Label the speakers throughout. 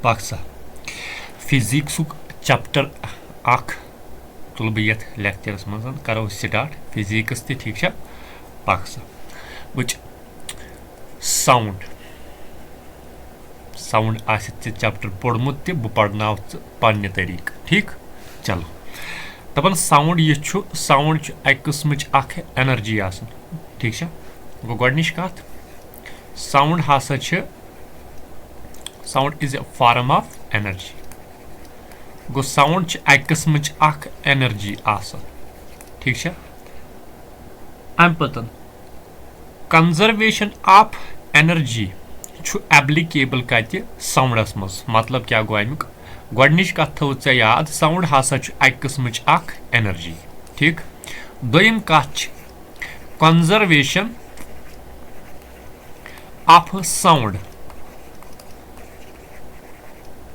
Speaker 1: paksa physics chapter ak तुल बह ये लेक्चरस मज करो स्टार्ट फिजिक्स ते ठीक है paksa which sound आस चैप्टर पोर्मुत ते बह पढ़नाव पन्ने तरीक ठीक चलो दपान साउंड यह साउंड अक किस्म एनर्जी आसन ठीक है गो गोडनिश कत साउंड हसा sound is a form of energy go sound अक किस्म एनर्जी आसन ठीक है अम पतन कंजर्वेशन ऑफ एनर्जी एप्लीकेबल कत साउंडस मज मतलब क्या गो अमुक गोडनिश कत थो ऐ याद साउंड हसा अक किस्म एनर्जी ठीक दोयम कत conservation of sound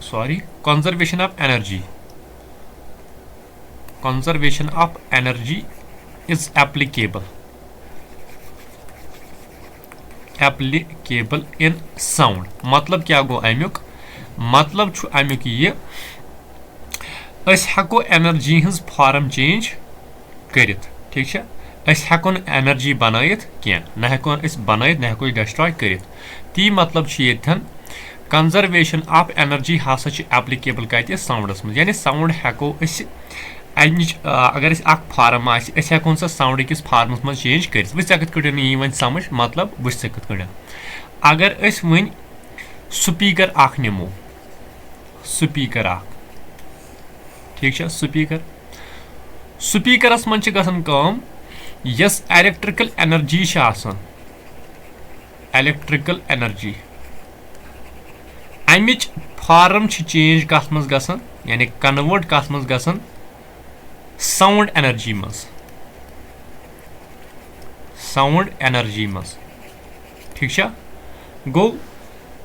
Speaker 1: sorry conservation of energy is applicable in sound मतलब क्या गो अमुक मतलब अमुक ये हेको एनर्जी हज फॉर्म चेंज करित ठीक है हेको एनर्जी बनायित क्या न हेको बनायित न हेको डिस्ट्रॉय करित ती मतलब येथन कंजर्वेशन ऑफ एनर्जी हसा एप्लीकेबल कत साउंडस मज यानी साउंड हेको अगर फार्म हेको सह साउंड किस फार्मस मज चेंज कर कत वन समझ मतलब वह कत अगर वन स्पीकर निमो स्पीकर ठीक है स्पीकरस मज गम yes electrical energy electrical energy अमिच फॉर्म चेंज कत मज गसन यानी कन्वर्ट कत मज गसन साउंड एनर्जी मज ठीक है गो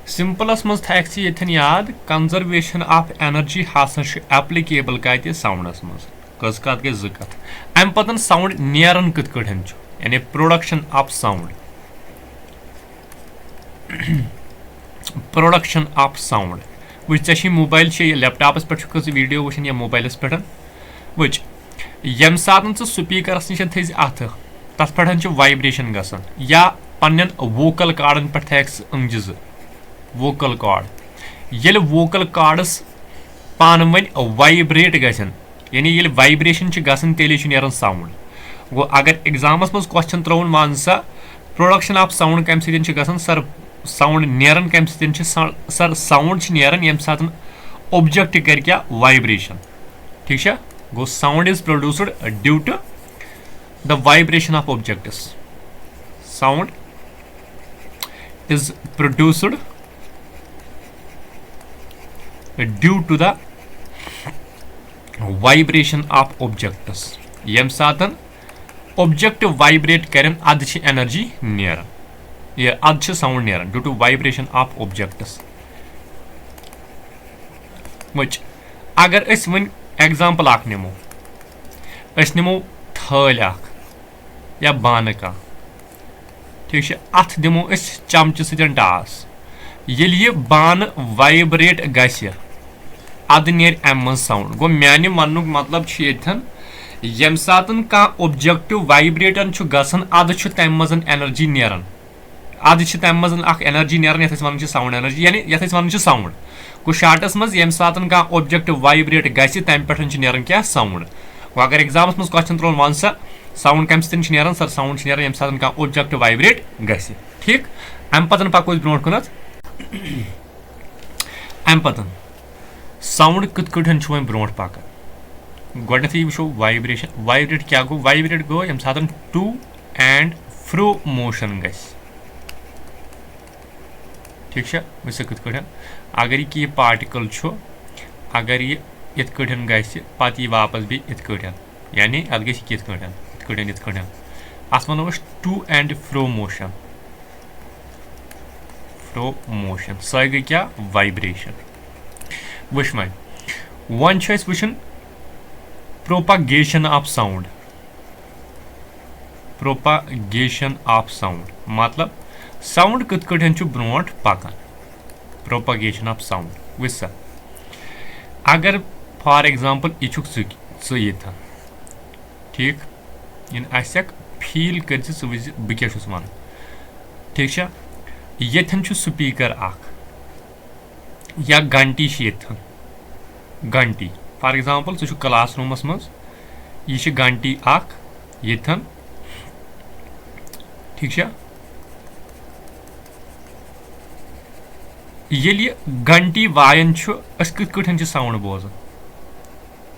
Speaker 1: सिंपलस मज थक ये याद कंजर्वेशन ऑफ एनर्जी हसा एप्लीकेबल कत साउंडस मज कस कत गई जो कत अम पतन साउंड नेरन कत यानी प्रोडक्शन ऑफ साउंड वह मोबाइल लैपटॉपस पे वीडियो वुन या मोबाइलस पे वच यम सात स्पीकरस निश थ अथ तथ पे वाइब्रेशन गसन या पन्न वोकल कार्डन पे थक अंज वोकल कार्ड ये वोकल कार्डस पान वन वाइब्रेट गसन यानी ये वाइब्रेशन गसन तेल नेरन साउंड गो अगर एग्जामस मज क्वेश्चन त्रोन मान सा प्रोडक्शन ऑफ साउंड कम सत गसन सर साउंड नेरन कम सर साउंड नेरन यम सात ऑब्जेक्ट कर क्या वाइब्रेशन ठीक है गो sound is produced due to the vibration of objects sound is produced due to the vibration of objects यम सात ऑब्जेक्ट वाइब्रेट करन अद एनर्जी नेरन ये अद साउंड नेरन due to vibration of objects वच अगर वन एग्जाम्पल निमो थल या बान कह ठीक है अथ दिमो चमच सतन टास ये बान वाइब्रेट गस अद नेर अम मज साउंड गो म्यान वन मतलब यम सात कह ऑब्जेक्ट वाइब्रेटन गसन अद तम मज एनर्जी नेरन अद तम मज एनर्जी नेरन ये वन साउंड एनर्जी यानी ये वन साउंड गो शार्टस मज यम सात कह ऑब्जेक्ट वाइब्रेट गस तम पे नेरन क्या साउंड गो अगर एग्जामस मज क्वेश्चन त्रोन वन सा साउंड कम सत नेरन सर साउंड नेरन यम सात कह ऑब्जेक्ट वाइब्रेट गस ठीक अम पतन पको ब्रो कुनत अम पतन साउंड कत वो ब्रो पान गोडनथ वो वाइब्रेशन वाइब्रेट क्या गो वाइब्रेट गो यम सात टू एंड फ्रो मोशन गस ठीक है वैसे कत अगर ये पार्टिकल अगर ये इत गस पत यह वापस भी इत यानी अत गत अत वनो टू एंड फ्रो मोशन सह गई क्या वाइब्रेशन वुच वन वुन प्रोपागेशन ऑफ साउंड मतलब साउंड कत ब्रोट पकान प्रोपागेशन ऑफ साउंड वुच सा अगर फॉर एग्जांपल यह ये ठीक इन आसक फील कर बह क्या वन ठीक ये स्पीकर अख या घंटी घंटी फॉर एग्जांपल सह क्लास रूमस मज यह घंटी अख ये ठीक ये घंटी वायन कथ साउंड बोजान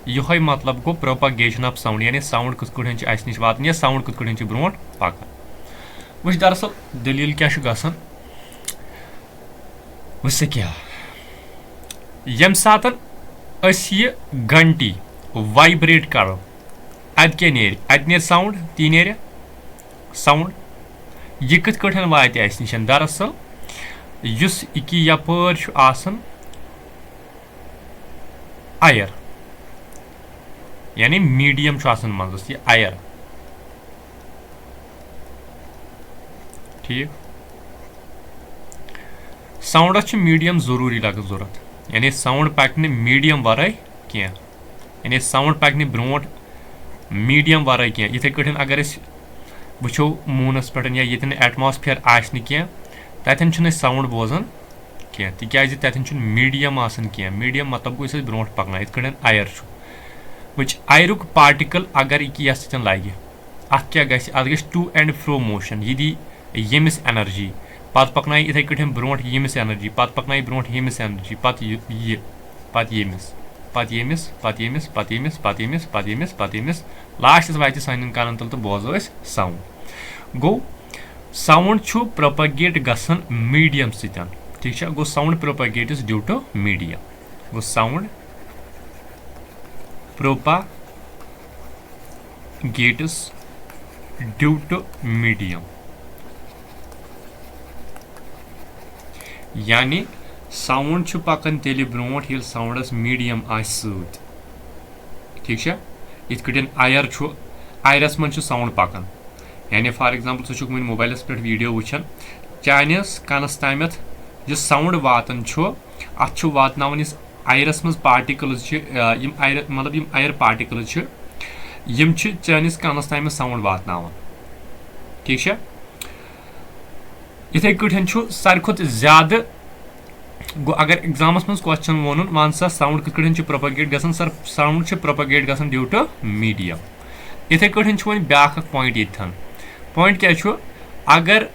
Speaker 1: यह मतलब गो प्रोपगेशन ऑफ साउंड यानी साउंड कथ अस नश वातान या साउंड कथ ब्रोट पकान वुच दरअसल दलील क्या गसान वुच क्या यम सातन यह घंटी वाइब्रेट करो अद क्या नेर साउंड ती नेर साउंड यह कथ वात अस नश दरअसल युस यपर आसन आयर यानी मीडियम मंजस यह आयर ठीक साउंडस मीडियम जरूरी लग जरूरत यानी साउंड पक मीडियम वराय क्या यानी साउंड पक ब्रोट मीडियम वराय क्या इथे कठन अगर वो मूनस पे या ये एटमॉस्फेयर आसन क्या तथन साउंड बोजान क्या तिकाज तथन मीडियम आसन क्या मीडियम मतलब गो ब्रोट पकना इत आयर वुच आयरुक पार्टिकल अगर यह सन लगे अत क्या ग टू एंड फ्रो मोशन यह दी यमिस एनर्जी पत पकन इथे कठन ब्रोट यमिस एनर्जी पत पकन ब्रोट यमिस एनर्जी पत यमिस पत यमिस पत यमिस पत यमिस पत यमिस पत यमिस पत यमिस लास्टस वात सान कान तल तो बोजो साउंड गो साउंड प्रोपगेट गसन मीडियम सतन ठीक गो sound propagates due to medium गो sound propagates due to medium यानी साउंड पकान तेल ब्रोट ये साउंडस मीडियम सत ठीक इत कठन आयर आयरस मन साउंड पकान यानी फॉर एग्जांपल सह मोबाइलस पे वीडियो वुचान चानस कानस ताम यह साउंड वातान अत वातन आयरस मज पार्टिकल्स आयर मतलब आयर पार्टिकल्स चानस कानस ताम साउंड वातन ठीक इथे कठन सारे खुद ज्यादा गो अगर एग्जामस मज क्वेश्चन वोन वन सा साउंड कथ प्रोपगेट गसन सर साउंड प्रोपगेट गसन ड्यू टू मीडियम इथे कठन वो ब्या पॉइंट ये पॉइंट क्या अगर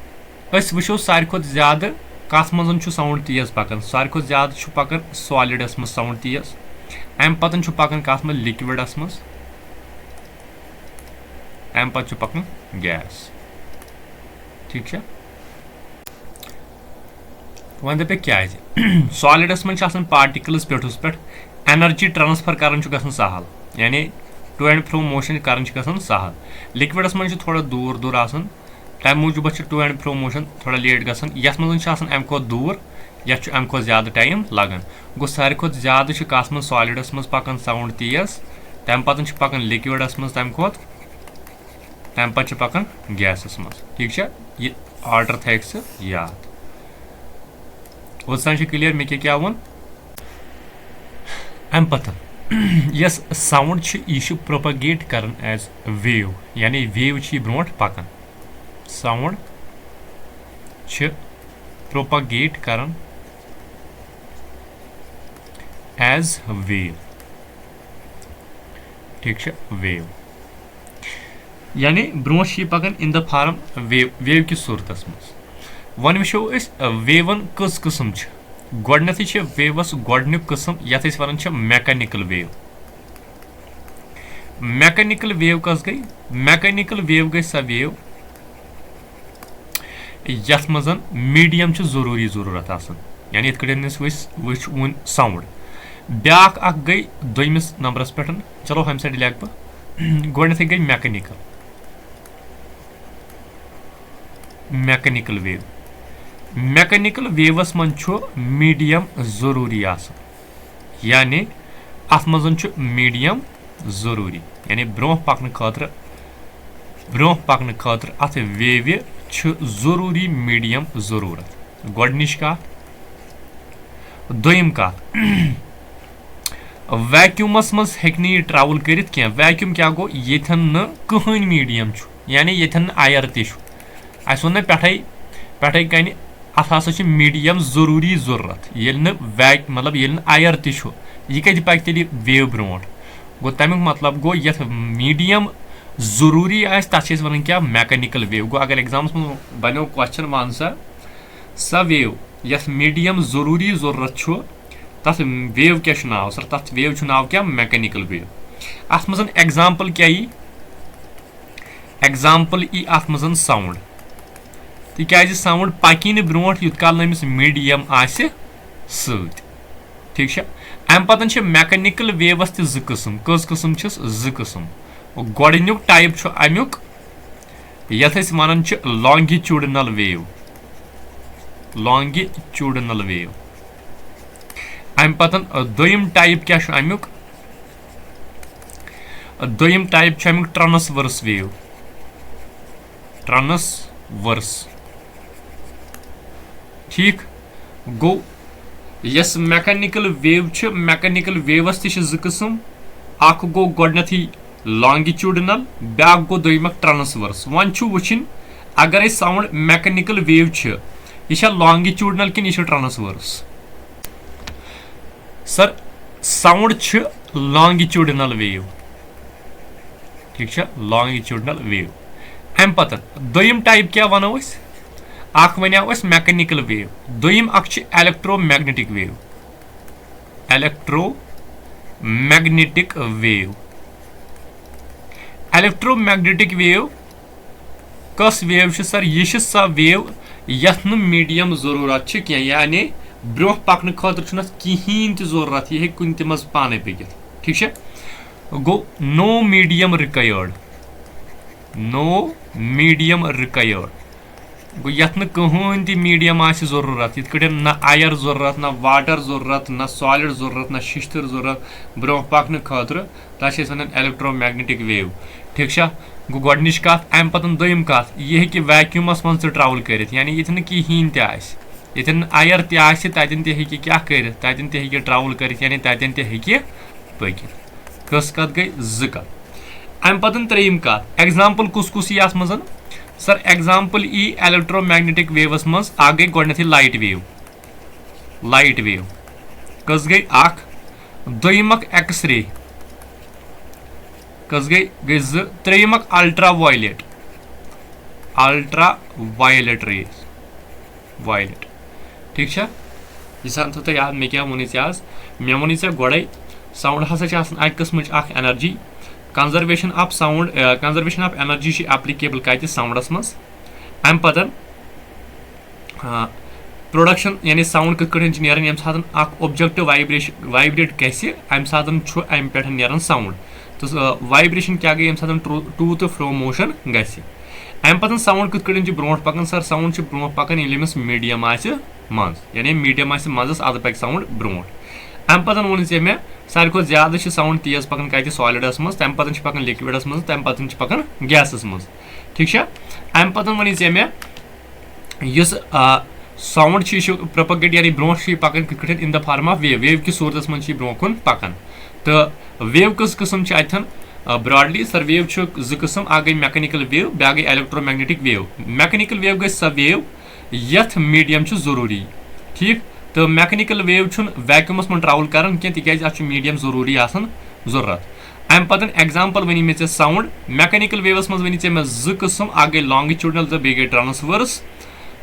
Speaker 1: वो सारे खुद ज्यादा कथ मज साउंड तेज पकान सारे खुद ज्यादा पकान सॉलिडस मज साउंड तेज अम पतन पकान कथ मज लिक्विडस मज अम पत पकान गैस ठीक वन दपे क्या सॉलिडस मज पार्टिकल्स पेठुस पे एनर्जी ट्रांसफर कर सहल यानी टू एंड फ्रो मोशन कर सहल लिक्विडस मज थोड़ा दूर दूर आसन तम मूजूब टू एंड फ्रो मोशन थोड़ा लेट गसन यस मज अम खो दूर यह अम खो ज्यादा टाइम लगन गो सारे खुद ज्यादा कस मज सॉलिडस मज पकान साउंड तेज तम पतन पकान लिक्विडस मज तम खो तम पे पकान गैसस मज ठीक ये ऑर्डर थक सह याद ओसान क्लियर मे क्या वो अम पतन यस साउंड यह प्रोपगेट कर एज वेव यानी वेव ब्रोट पकान साउंड प्रोपगेट कर एज वेव ठीक वेव यानी ब्रोट पकान इन द फॉर्म वेव कि सूरतस मज वन वो वेवन कस किस्म गोडनथी वेवस गोडनुक किस्म यथ वन मैकेनिकल वेव मैकेनिकल वेव कस गई मैकेनिकल वेव गई सह वेव यथ मज मीडियम जरूरी जरूरत आसन यानी इत कठन वुच वन साउंड ब्या गई दोमिस नंबरस पे चलो हम साइड लेख बह गोडनथी गई मैकेनिकल वेव मैकेनिकल वेवस मन मीडियम जरूरी आसन यानी अत मज मीडियम जरूरी यानी ब्रोह पकन खतर अत वेव जरूरी मीडियम जरूरत गोडनिश कत दोयम कत वैक्यूमस मज हेक्ने यह ट्रैवल करित क्या वैक्यूम क्या गो येथन न कहीं मीडियम यानी येथन आयर तस वो पे कन अत हसा मीडियम जरूरी जरूरत ये मतलब ये आयर तह कत पक तेल वेव ब्रो गो तमिक मतलब गो ये मीडियम जरूरी तथ वन क्या मैकेनिकल वेव गो अगर एग्जाम्स में बनो क्वेश्चन वन सा वेव यस मीडियम जरूरी जरूरत तथ वेव क्या नाव सर तथ वेव नाव क्या मैकेनिकल वेव अत मज एग्जाम्पल क्या यी एग्जाम्पल यी अत मज साउंड तिकाज साउंड पकी न ब्रो यूत काल नमिस मीडियम आसे सत ठीक अम पतन मैकेनिकल वेवस तह क़िस्म कस किस्म ज़ किस्म गोडनुक टाइप अमुक यथ वन लॉन्गिट्यूडनल वेव लॉन्गिट्यूडनल वेव अम पतन दोयम टाइप क्या अमुक दोयम टाइप अमुक ट्रांसवर्स वेव ट्रांसवर्स ठीक गो yes mechanical wave mechanical waves तह ज़ किस्म अख गो गोडनथी लॉन्गिट्यूडनल ब्या गो दोयमक ट्रांसवर्स वन वुचिन अगर साउंड मैकेनिकल वेव यह लॉन्गिट्यूडनल कि यह transverse sir sound longitudinal wave ठीक लॉन्गिट्यूडनल वेव अम पतन दोयम टाइप क्या वनो अख वनो मैकेनिकल वेव दोयम अख electromagnetic wave electromagnetic wave electromagnetic wave कस वेव सर यह सा वेव यथ न मीडियम जरूरत यानी ब्रो पकन खतर कहें तरूरत यह कुन मज पाने पकित ठीक गो no medium required no medium required गो यथ न कहें ती मीडियम जरूरत ये ना आयर जरूरत ना वाटर जरूरत ना सॉलिड जरूरत ना शिश्तर जरूरत ब्रो पकन खतर तथ वन इलेक्ट्रोमैग्नेटिक वेव ठीक गो गोडनिच कत अम पतन दोयम कत यह हे वैक्यूमस मज ट्रैवल कर यानी ये कहें तन आयर तन क्या कर तन ट्रैवल कर यानी तन पकित कस कत गई ज़ कत अम पतन त्रेयम कत एग्जाम्पल कुस यी अत मज सर एग्जाम्पल यी इलेक्ट्रोमैग्नेटिक वेवस मज अ गई गोडनथी लाइट वेव कस गई अख दोयमक एक्स रे कस गई ज़ त्रेयमक अल्ट्रा वायलेट रेज वायलेट ठीक यह थो तुम याद मे क्या वोन आज मे वोन गोड़े साउंड हसा अक किस्म energy conservation of sound conservation of energy applicable कत साउंडस मज अम पतन प्रोडक्शन यानी साउंड कत नीरान ये सात ऑब्जेक्ट वाइब्रेट गि अम सात अम पे नीरान साउंड तो वाइब्रेशन क्या गई ये सात टू तो फ्रो मोशन गि अम पतन साउंड कत ब्रो पकान सर साउंड ब्रो पकान यमिस मीडियम मज यानी मीडियम मजस अद पक साउंड ब्रो अम पतन वोन मे सारे खुद ज्यादा साउंड तेज पकान कत सॉलिडस मज तम पतन पकान लिक्विडस मज तम पतन पकान गैसस मज ठीक अम पतन वन मे इस साउंड प्रोपगेट यानी ब्रो पकान कत in the form of wave की सूरत मज ब्रो कुन पकान तो वेव कस किस्म अतन ब्रॉडली सर वेव ज़ किस्म अ गई मैकेनिकल वेव ब्या गई इलेक्ट्रोमैग्नेटिक वेव मैकेनिकल वेव गई स वेव यथ मीडियम जरूरी ठीक तो मैकेनिकल वेव वैक्यूमस मन ट्रैवल करान क्या अत मीडियम जरूरी जरूरत अम पतन एग्जाम्पल वनी मे साउंड मैकेनिकल वेवस मज वनी मे ज़ किस्म अ गई लॉन्गिट्यूडनल तो बे गई ट्रांसवर्स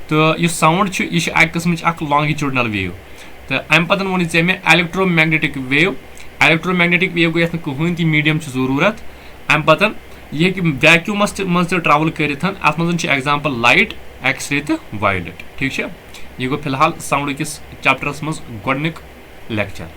Speaker 1: तो यह साउंड यह अक किस्म लॉन्गिट्यूडनल वेव तो अम पतन वोन मे इलेक्ट्रोमैग्नेटिक वेव गई कहें ती मीडियम जरूरत अम पतन यह वैक्यूमस मज ट्रैवल कर अत मज एग्जाम्पल लाइट एक्स रे तो वायलेट ठीक यह गो फिलहाल साउंड किस चैप्टरस मज गोडनिक लेक्चर।